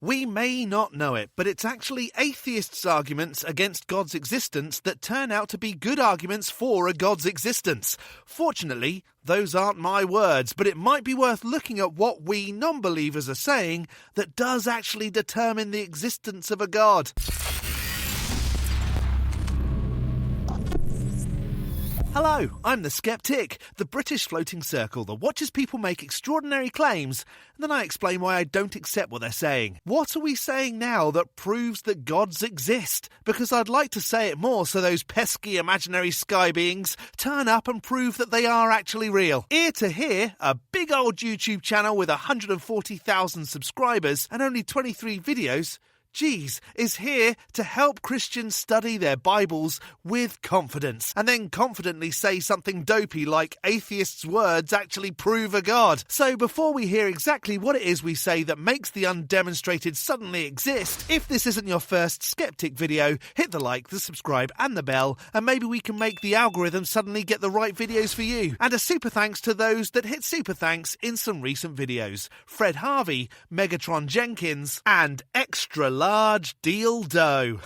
We may not know it, but it's actually atheists' arguments against God's existence that turn out to be good arguments for a God's existence. Fortunately, those aren't my words, but it might be worth looking at what we non-believers are saying that does actually determine the existence of a God. Hello, I'm the Skeptic, the British floating circle that watches people make extraordinary claims, and then I explain why I don't accept what they're saying. What are we saying now that proves that gods exist? Because I'd like to say it more so those pesky imaginary sky beings turn up and prove that they are actually real. Ear to Hear, a big old YouTube channel with 140,000 subscribers and only 23 videos, is here to help Christians study their Bibles with confidence and then confidently say something dopey like atheists' words actually prove a God. So before we hear exactly what it is we say that makes the undemonstrated suddenly exist, if this isn't your first Skeptic video, hit the like, the subscribe and the bell, and maybe we can make the algorithm suddenly get the right videos for you. And a super thanks to those that hit super thanks in some recent videos. Fred Harvey, Megatron Jenkins, and Extra Large Deal Dough.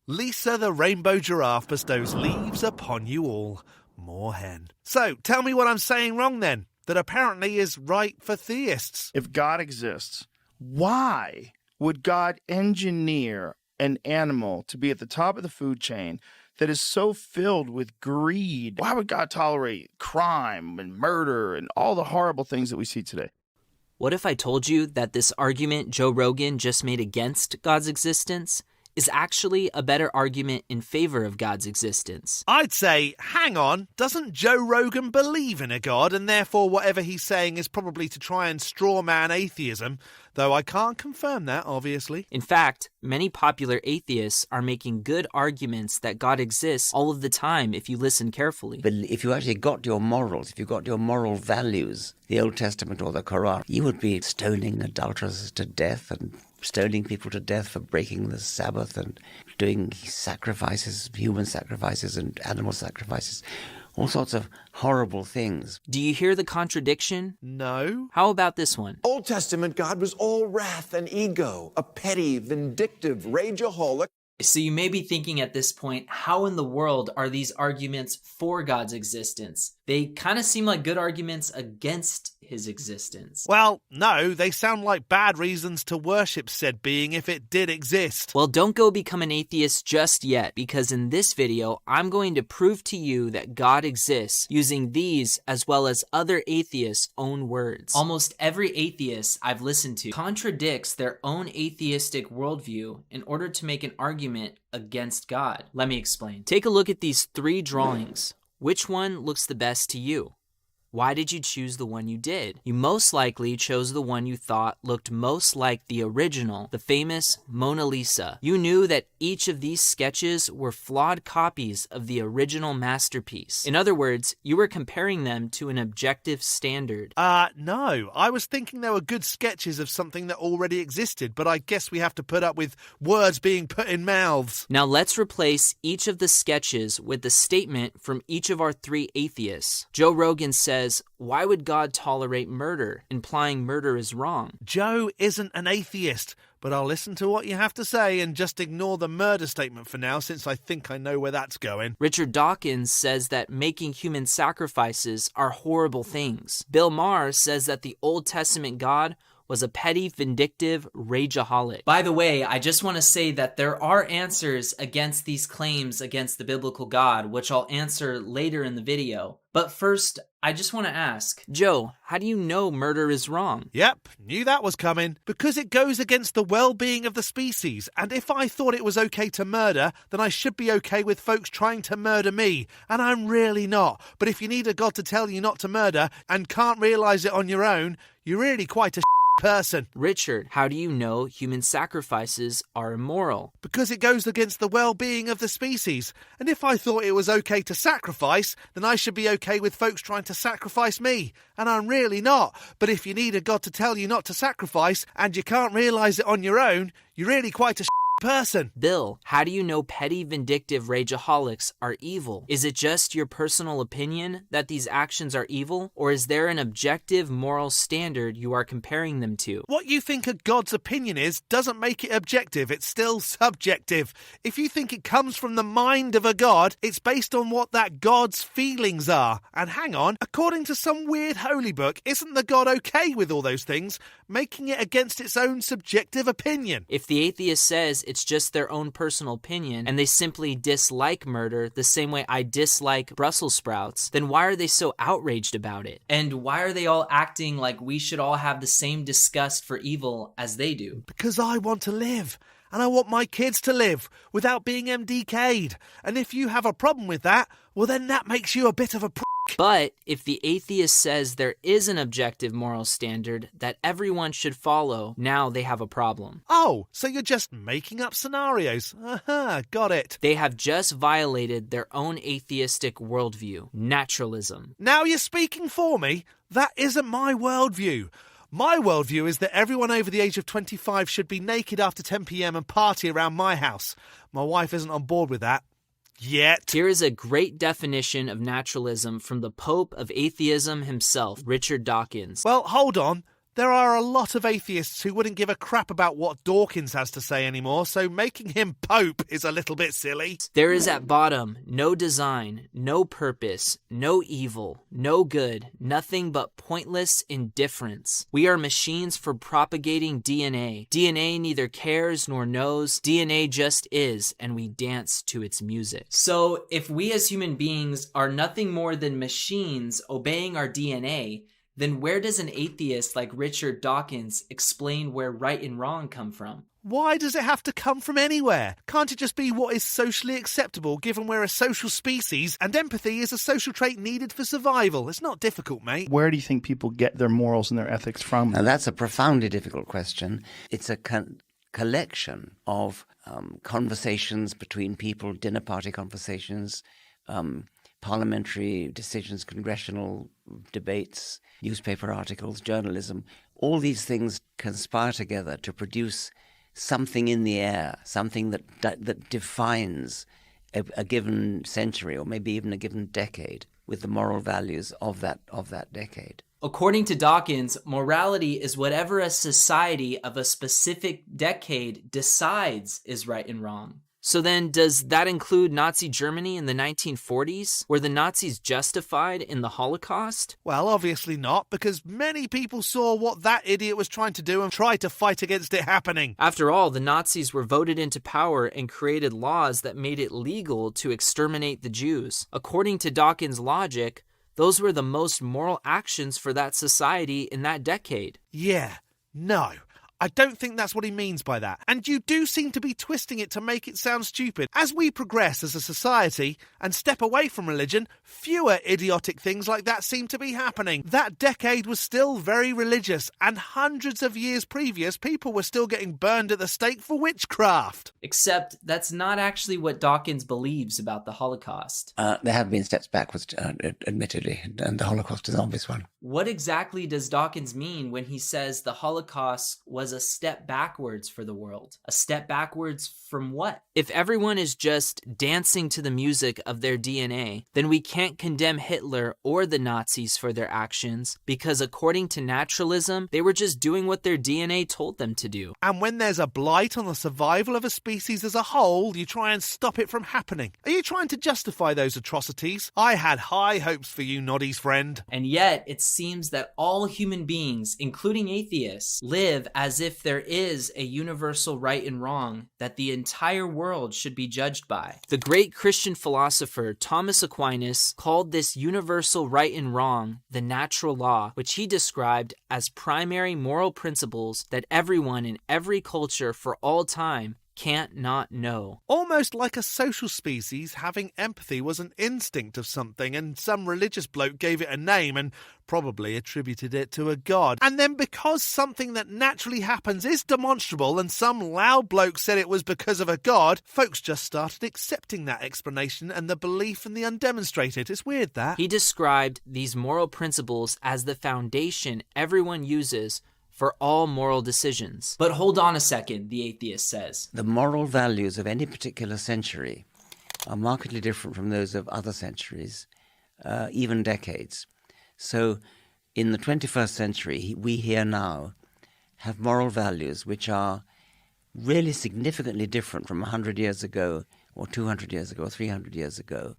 Lisa the Rainbow Giraffe bestows leaves upon you all. More hen. So, tell me what I'm saying wrong then, that apparently is right for theists. If God exists, why would God engineer an animal to be at the top of the food chain that is so filled with greed? Why would God tolerate crime and murder and all the horrible things that we see today? What if I told you that this argument Joe Rogan just made against God's existence is actually a better argument in favor of God's existence? I'd say, hang on, doesn't Joe Rogan believe in a God, and therefore whatever he's saying is probably to try and strawman atheism? Though I can't confirm that, obviously. In fact, many popular atheists are making good arguments that God exists all of the time if you listen carefully. But if you actually got your morals, if you got your moral values, the Old Testament or the Quran, you would be stoning adulterers to death and stoning people to death for breaking the Sabbath and doing sacrifices, human sacrifices and animal sacrifices. All sorts of horrible things. Do you hear the contradiction? No. How about this one? Old Testament God was all wrath and ego, a petty, vindictive rageaholic. So you may be thinking at this point, how in the world are these arguments for God's existence? They kind of seem like good arguments against his existence. Well, no, they sound like bad reasons to worship said being if it did exist. Well, don't go become an atheist just yet, because in this video, I'm going to prove to you that God exists using these as well as other atheists' own words. Almost every atheist I've listened to contradicts their own atheistic worldview in order to make an argument against God. Let me explain. Take a look at these 3 drawings. Which one looks the best to you? Why did you choose the one you did? You most likely chose the one you thought looked most like the original, the famous Mona Lisa. You knew that each of these sketches were flawed copies of the original masterpiece. In other words, you were comparing them to an objective standard. No. I was thinking they were good sketches of something that already existed, but I guess we have to put up with words being put in mouths. Now let's replace each of the sketches with the statement from each of our 3 atheists. Joe Rogan says, why would God tolerate murder, implying murder is wrong? Joe isn't an atheist, but I'll listen to what you have to say and just ignore the murder statement for now, since I think I know where that's going. Richard Dawkins says that making human sacrifices are horrible things. Bill Maher says that the Old Testament God was a petty, vindictive rageaholic. By the way, I just want to say that there are answers against these claims against the biblical God, which I'll answer later in the video. But first, I just want to ask, Joe, how do you know murder is wrong? Yep, knew that was coming. Because it goes against the well-being of the species, and if I thought it was okay to murder, then I should be okay with folks trying to murder me, and I'm really not. But if you need a God to tell you not to murder, and can't realise it on your own, you're really quite a person. Richard, how do you know human sacrifices are immoral? Because it goes against the well-being of the species. And if I thought it was okay to sacrifice, then I should be okay with folks trying to sacrifice me. And I'm really not. But if you need a God to tell you not to sacrifice, and you can't realise it on your own, you're really quite a person. Bill, how do you know petty, vindictive rageaholics are evil? Is it just your personal opinion that these actions are evil? Or is there an objective moral standard you are comparing them to? What you think a God's opinion is doesn't make it objective, it's still subjective. If you think it comes from the mind of a God, it's based on what that God's feelings are. And hang on, according to some weird holy book, isn't the God okay with all those things, making it against its own subjective opinion? If the atheist says it's just their own personal opinion and they simply dislike murder the same way I dislike Brussels sprouts, then why are they so outraged about it? And why are they all acting like we should all have the same disgust for evil as they do? Because I want to live. And I want my kids to live without being MDK'd. And if you have a problem with that, well then that makes you a bit of a prick. But if the atheist says there is an objective moral standard that everyone should follow, now they have a problem. Oh, so you're just making up scenarios. Aha, got it. They have just violated their own atheistic worldview, naturalism. Now you're speaking for me. That isn't my worldview. My worldview is that everyone over the age of 25 should be naked after 10 p.m. and party around my house. My wife isn't on board with that. Yet. Here is a great definition of naturalism from the Pope of atheism himself, Richard Dawkins. Well, hold on. There are a lot of atheists who wouldn't give a crap about what Dawkins has to say anymore, so making him Pope is a little bit silly. There is at bottom no design, no purpose, no evil, no good, nothing but pointless indifference. We are machines for propagating DNA. DNA neither cares nor knows. DNA just is, and we dance to its music. So if we as human beings are nothing more than machines obeying our DNA, then where does an atheist like Richard Dawkins explain where right and wrong come from? Why does it have to come from anywhere? Can't it just be what is socially acceptable given we're a social species and empathy is a social trait needed for survival? It's not difficult, mate. Where do you think people get their morals and their ethics from? Now, that's a profoundly difficult question. It's a collection of conversations between people, dinner party conversations, parliamentary decisions, congressional debates, newspaper articles, journalism. All these things conspire together to produce something in the air, something that defines a given century or maybe even a given decade with the moral values of that decade. According to Dawkins, morality is whatever a society of a specific decade decides is right and wrong. So then, does that include Nazi Germany in the 1940s? Were the Nazis justified in the Holocaust? Well, obviously not, because many people saw what that idiot was trying to do and tried to fight against it happening. After all, the Nazis were voted into power and created laws that made it legal to exterminate the Jews. According to Dawkins' logic, those were the most moral actions for that society in that decade. Yeah, no. I don't think that's what he means by that. And you do seem to be twisting it to make it sound stupid. As we progress as a society and step away from religion, fewer idiotic things like that seem to be happening. That decade was still very religious, and hundreds of years previous, people were still getting burned at the stake for witchcraft. Except that's not actually what Dawkins believes about the Holocaust. There have been steps backwards, admittedly, and the Holocaust is an obvious one. What exactly does Dawkins mean when he says the Holocaust was a step backwards for the world? A step backwards from what? If everyone is just dancing to the music of their DNA, then we can't condemn Hitler or the Nazis for their actions because according to naturalism, they were just doing what their DNA told them to do. And when there's a blight on the survival of a species as a whole, you try and stop it from happening. Are you trying to justify those atrocities? I had high hopes for you, Noddy's friend. And yet, it seems that all human beings, including atheists, live as if there is a universal right and wrong that the entire world should be judged by. The great Christian philosopher Thomas Aquinas called this universal right and wrong the natural law, which he described as primary moral principles that everyone in every culture for all time can't not know. Almost like a social species, having empathy was an instinct of something, and some religious bloke gave it a name and probably attributed it to a god. And then because something that naturally happens is demonstrable and some loud bloke said it was because of a god, folks just started accepting that explanation and the belief in the undemonstrated. It's weird, that. He described these moral principles as the foundation everyone uses for all moral decisions. But hold on a second, the atheist says. The moral values of any particular century are markedly different from those of other centuries, even decades. So in the 21st century, we here now have moral values which are really significantly different from 100 years ago, or 200 years ago, or 300 years ago.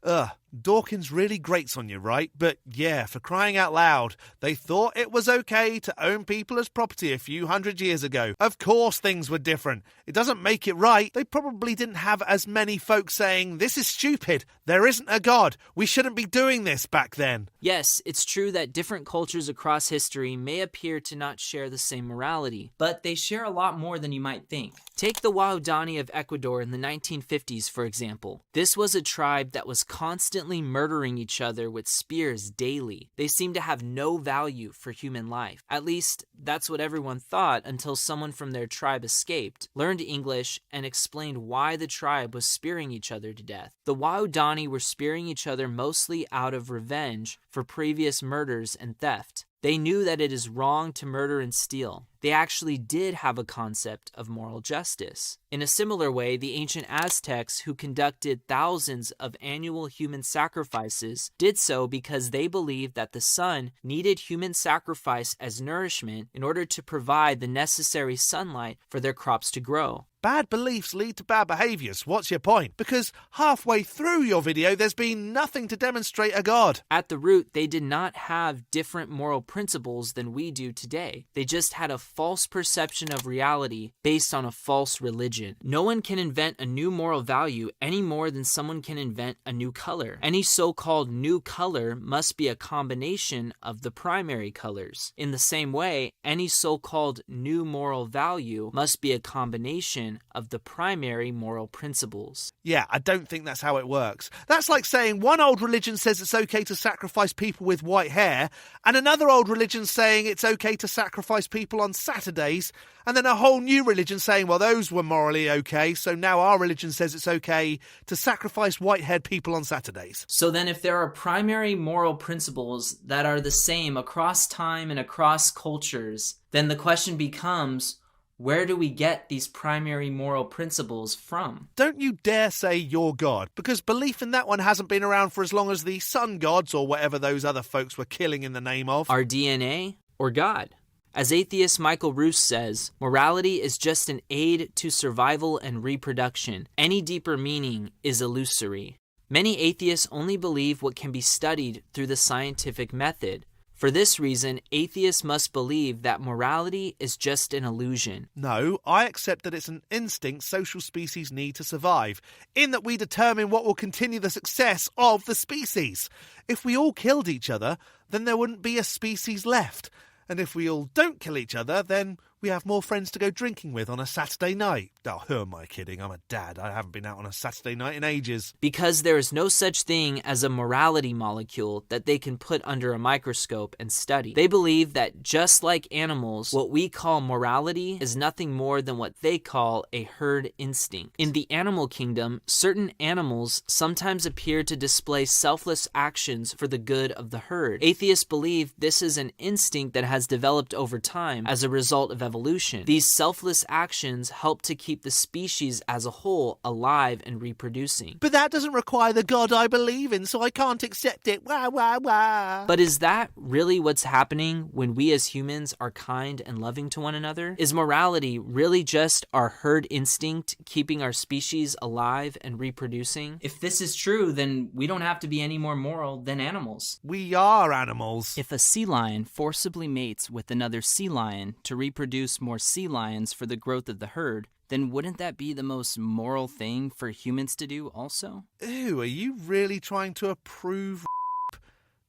Dawkins really grates on you, right? But yeah, for crying out loud, they thought it was okay to own people as property a few hundred years ago. Of course things were different. It doesn't make it right. They probably didn't have as many folks saying, this is stupid, there isn't a God, we shouldn't be doing this back then. Yes, it's true that different cultures across history may appear to not share the same morality, but they share a lot more than you might think. Take the Waodani of Ecuador in the 1950s, for example. This was a tribe that was constantly murdering each other with spears daily. They seemed to have no value for human life. At least, that's what everyone thought until someone from their tribe escaped, learned English, and explained why the tribe was spearing each other to death. The Waodani were spearing each other mostly out of revenge for previous murders and theft. They knew that it is wrong to murder and steal. They actually did have a concept of moral justice. In a similar way, the ancient Aztecs, who conducted thousands of annual human sacrifices, did so because they believed that the sun needed human sacrifice as nourishment in order to provide the necessary sunlight for their crops to grow. Bad beliefs lead to bad behaviours. What's your point? Because halfway through your video, there's been nothing to demonstrate a God. At the root, they did not have different moral principles than we do today. They just had a false perception of reality based on a false religion. No one can invent a new moral value any more than someone can invent a new color. Any so-called new color must be a combination of the primary colors. In the same way, any so-called new moral value must be a combination of the primary moral principles. Yeah, I don't think that's how it works. That's like saying one old religion says it's okay to sacrifice people with white hair, and another old religion saying it's okay to sacrifice people on Saturdays, and then a whole new religion saying, well, those were morally okay, so now our religion says it's okay to sacrifice white-haired people on Saturdays. So then if there are primary moral principles that are the same across time and across cultures, then the question becomes, where do we get these primary moral principles from? Don't you dare say you're God, because belief in that one hasn't been around for as long as the sun gods or whatever those other folks were killing in the name of. Our DNA or God? As atheist Michael Roos says, morality is just an aid to survival and reproduction. Any deeper meaning is illusory. Many atheists only believe what can be studied through the scientific method. For this reason, atheists must believe that morality is just an illusion. No, I accept that it's an instinct social species need to survive, in that we determine what will continue the success of the species. If we all killed each other, then there wouldn't be a species left. And if we all don't kill each other, then we have more friends to go drinking with on a Saturday night. Oh, who am I kidding? I'm a dad. I haven't been out on a Saturday night in ages. Because there is no such thing as a morality molecule that they can put under a microscope and study. They believe that just like animals, what we call morality is nothing more than what they call a herd instinct. In the animal kingdom, certain animals sometimes appear to display selfless actions for the good of the herd. Atheists believe this is an instinct that has developed over time as a result of evolution. These selfless actions help to keep the species as a whole alive and reproducing. But that doesn't require the God I believe in, so I can't accept it. Wah, wah, wah. But is that really what's happening when we as humans are kind and loving to one another? Is morality really just our herd instinct keeping our species alive and reproducing? If this is true, then we don't have to be any more moral than animals. We are animals. If a sea lion forcibly mates with another sea lion to reproduce more sea lions for the growth of the herd, then wouldn't that be the most moral thing for humans to do also? Ew, are you really trying to approve rape?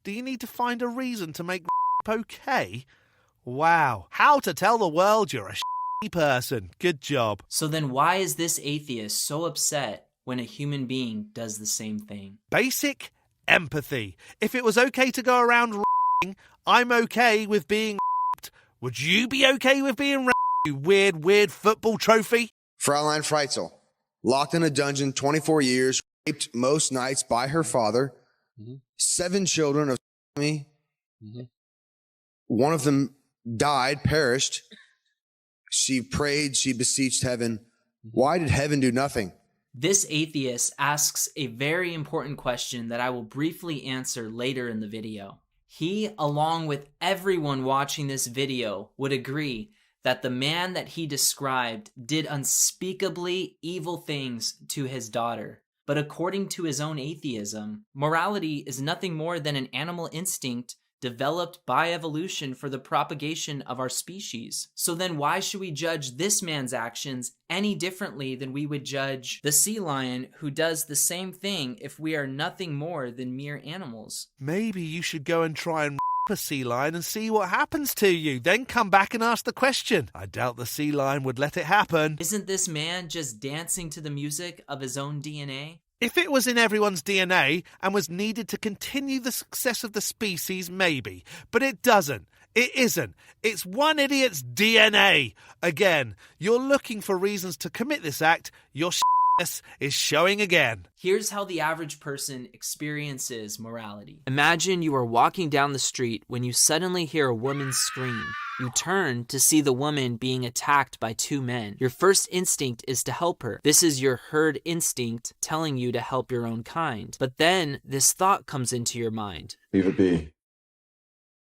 Do you need to find a reason to make rape okay? Wow, how to tell the world you're a shitty person. Good job. So then why is this atheist so upset when a human being does the same thing? Basic empathy. If it was okay to go around raping, I'm okay with being raped. Would you be okay with being raped, you weird football trophy? Fraulein Freitzel, locked in a dungeon 24 years, raped most nights by her father, 7 children of me. One of them died, perished. She prayed, she beseeched heaven. Why did heaven do nothing? This atheist asks a very important question that I will briefly answer later in the video. He, along with everyone watching this video, would agree that the man that he described did unspeakably evil things to his daughter. But according to his own atheism, morality is nothing more than an animal instinct developed by evolution for the propagation of our species. So then why should we judge this man's actions any differently than we would judge the sea lion who does the same thing if we are nothing more than mere animals? Maybe you should go and try and a sea lion and see what happens to you, then come back and ask the question. I doubt the sea lion would let it happen. Isn't this man just dancing to the music of his own DNA? If it was in everyone's DNA and was needed to continue the success of the species, maybe. But it doesn't. It isn't. It's one idiot's DNA. Again, you're looking for reasons to commit this act. Your is showing again. Here's how the average person experiences morality. Imagine you are walking down the street when you suddenly hear a woman scream. You turn to see the woman being attacked by two men. Your first instinct is to help her. This is your herd instinct telling you to help your own kind. But then this thought comes into your mind. Leave it be.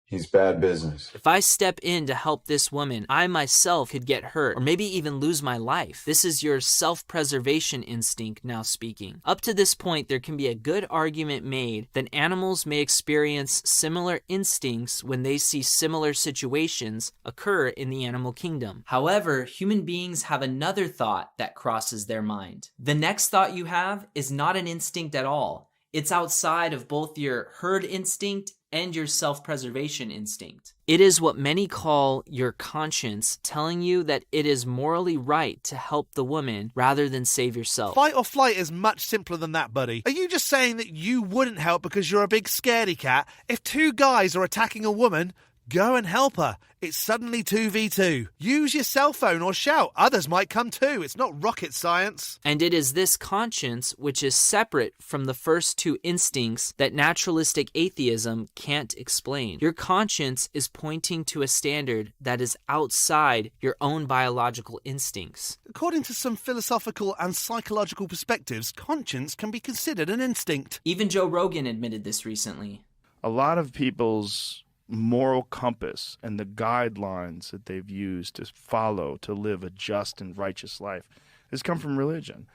He's bad business. If I step in to help this woman, I myself could get hurt or maybe even lose my life. This is your self-preservation instinct now speaking. Up to this point, there can be a good argument made that animals may experience similar instincts when they see similar situations occur in the animal kingdom. However, human beings have another thought that crosses their mind. The next thought you have is not an instinct at all. It's outside of both your herd instinct and your self-preservation instinct. It is what many call your conscience telling you that it is morally right to help the woman rather than save yourself. Fight or flight is much simpler than that, buddy. Are you just saying that you wouldn't help because you're a big scaredy cat? If two guys are attacking a woman, go and help her. It's suddenly 2v2. Use your cell phone or shout. Others might come too. It's not rocket science. And it is this conscience, which is separate from the first two instincts, that naturalistic atheism can't explain. Your conscience is pointing to a standard that is outside your own biological instincts. According to some philosophical and psychological perspectives, conscience can be considered an instinct. Even Joe Rogan admitted this recently. A lot of people's moral compass and the guidelines that they've used to follow to live a just and righteous life has come from religion.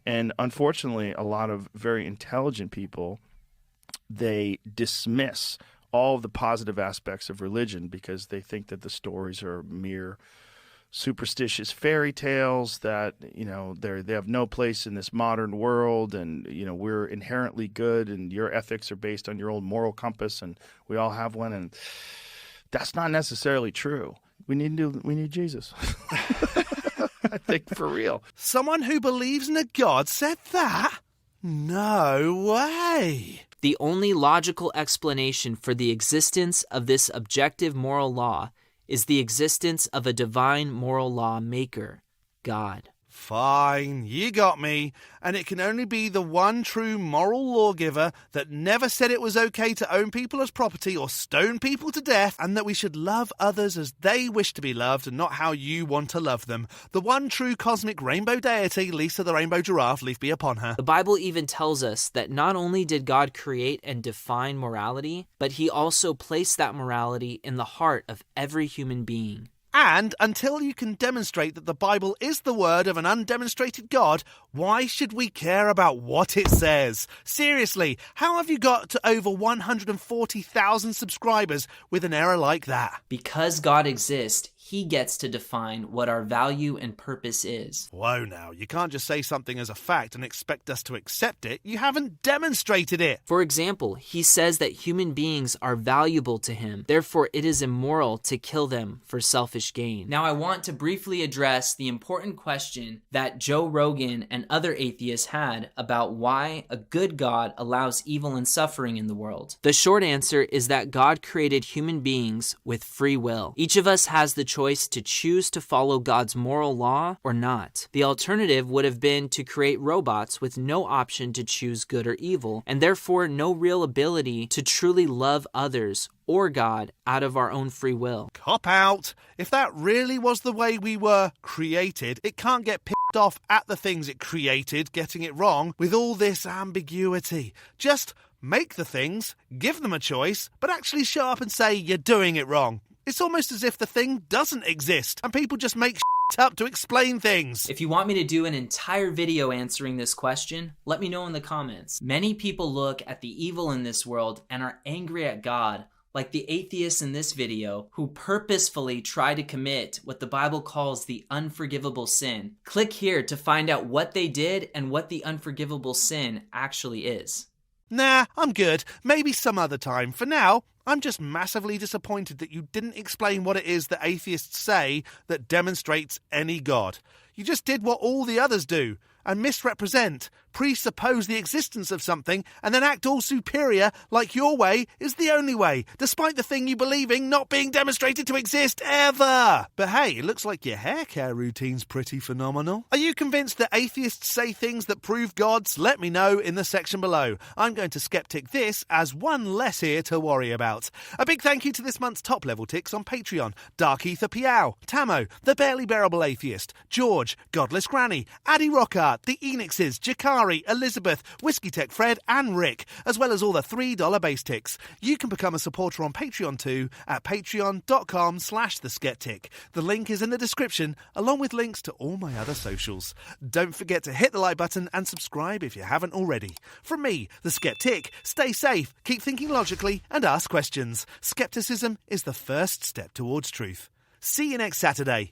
And unfortunately, a lot of very intelligent people, they dismiss all of the positive aspects of religion because they think that the stories are mere superstitious fairy tales, that they have no place in this modern world, and we're inherently good and your ethics are based on your own moral compass and we all have one, and that's not necessarily true. We need Jesus. I think for real. Someone who believes in a God said that? No way. The only logical explanation for the existence of this objective moral law is the existence of a divine moral law maker, God. Fine, you got me. And it can only be the one true moral lawgiver that never said it was okay to own people as property or stone people to death, and that we should love others as they wish to be loved and not how you want to love them. The one true cosmic rainbow deity, Lisa the rainbow giraffe, leave be upon her. The Bible even tells us that not only did God create and define morality, but he also placed that morality in the heart of every human being. And until you can demonstrate that the Bible is the word of an undemonstrated God, why should we care about what it says? Seriously, how have you got to over 140,000 subscribers with an error like that? Because God exists, he gets to define what our value and purpose is. Whoa now, you can't just say something as a fact and expect us to accept it. You haven't demonstrated it. For example, he says that human beings are valuable to him. Therefore, it is immoral to kill them for selfish gain. Now, I want to briefly address the important question that Joe Rogan and other atheists had about why a good God allows evil and suffering in the world. The short answer is that God created human beings with free will. Each of us has the choice to choose to follow God's moral law or not. The alternative would have been to create robots with no option to choose good or evil, and therefore no real ability to truly love others or God out of our own free will. Cop out. If that really was the way we were created, it can't get pissed off at the things it created getting it wrong with all this ambiguity. Just make the things, give them a choice, but actually show up and say you're doing it wrong. It's almost as if the thing doesn't exist and people just make shit up to explain things. If you want me to do an entire video answering this question, let me know in the comments. Many people look at the evil in this world and are angry at God, like the atheists in this video who purposefully try to commit what the Bible calls the unforgivable sin. Click here to find out what they did and what the unforgivable sin actually is. Nah, I'm good. Maybe some other time. For now, I'm just massively disappointed that you didn't explain what it is that atheists say that demonstrates any God. You just did what all the others do and misrepresent, presuppose the existence of something, and then act all superior like your way is the only way, despite the thing you believe in not being demonstrated to exist ever. But hey, it looks like your hair care routine's pretty phenomenal. Are you convinced that atheists say things that prove gods? Let me know in the section below. I'm going to skeptic this as one less here to worry about. A big thank you to this month's top level ticks on Patreon: Dark Ether Piao, Tamo, The Barely Bearable Atheist, George, Godless Granny, Addy Rockhart, The Enixes, Jakari, Elizabeth, Whiskey Tech Fred and Rick, as well as all the $3 base ticks. You can become a supporter on Patreon too at patreon.com/theskeptic. The link is in the description, along with links to all my other socials. Don't forget to hit the like button and subscribe if you haven't already. From me, the Skeptic, stay safe, keep thinking logically and ask questions. Skepticism is the first step towards truth. See you next Saturday.